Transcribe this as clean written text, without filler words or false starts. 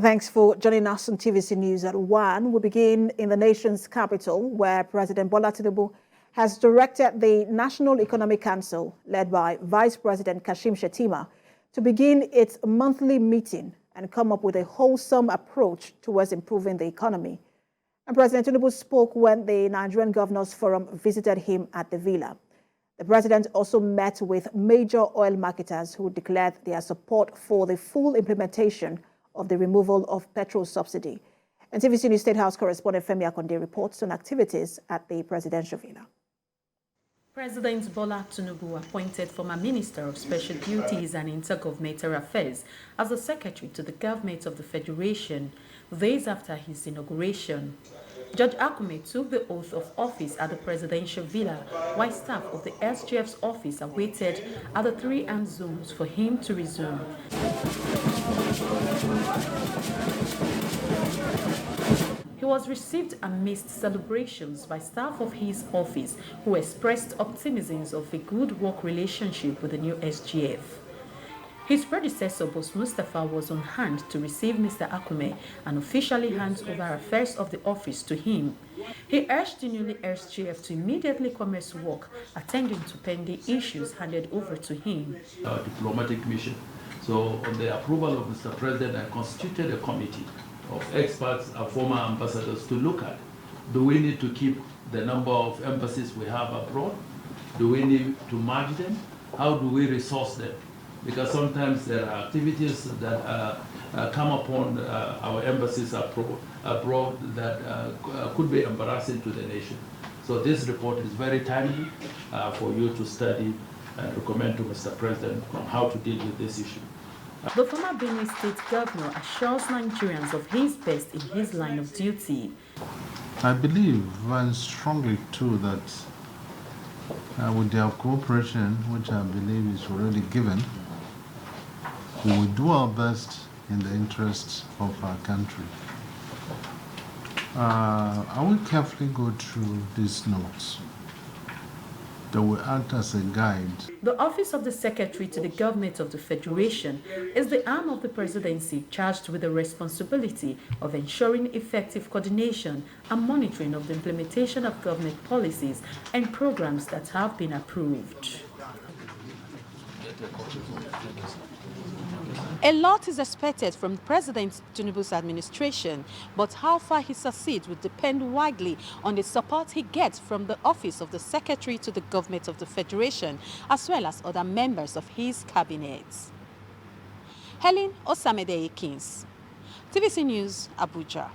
Thanks for joining us on TVC News at 1. We begin in the nation's capital, where President Bola Tinubu has directed the National Economic Council, led by Vice President Kashim Shettima, to begin its monthly meeting and come up with a wholesome approach towards improving the economy. And President Tinubu spoke when the Nigerian Governors Forum visited him at the villa. The president also met with major oil marketers who declared their support for the full implementation of the removal of petrol subsidy. And TVC News State House correspondent Femi Akonde reports on activities at the presidential villa. President Bola Tinubu appointed former Minister of Special Duties and Intergovernmental Affairs as the Secretary to the Government of the Federation days after his inauguration. Judge Akume took the oath of office at the presidential villa, while staff of the SGF's office awaited at the 3 zones for him to resume. He was received amidst celebrations by staff of his office, who expressed optimism of a good work relationship with the new SGF. His predecessor, Boss Mustafa, was on hand to receive Mr. Akume and officially hands over affairs of the office to him. He urged the newly SGF to immediately commence work, attending to pending issues handed over to him. Our diplomatic mission. So, on the approval of Mr. President, I constituted a committee of experts and former ambassadors to look at, do we need to keep the number of embassies we have abroad? Do we need to merge them? How do we resource them? Because sometimes there are activities that come upon our embassies abroad that could be embarrassing to the nation. So this report is very timely for you to study and recommend to Mr. President on how to deal with this issue. The former Benue State Governor assures Nigerians of his best in his line of duty. I believe very strongly too that with their cooperation, which I believe is already given, we will do our best in the interests of our country. I will carefully go through these notes that will act as a guide. The Office of the Secretary to the Government of the Federation is the arm of the presidency charged with the responsibility of ensuring effective coordination and monitoring of the implementation of government policies and programs that have been approved. A lot is expected from President Tinubu's administration, but how far he succeeds will depend widely on the support he gets from the Office of the Secretary to the Government of the Federation, as well as other members of his cabinet. Helen Osamede Ekins, TVC News, Abuja.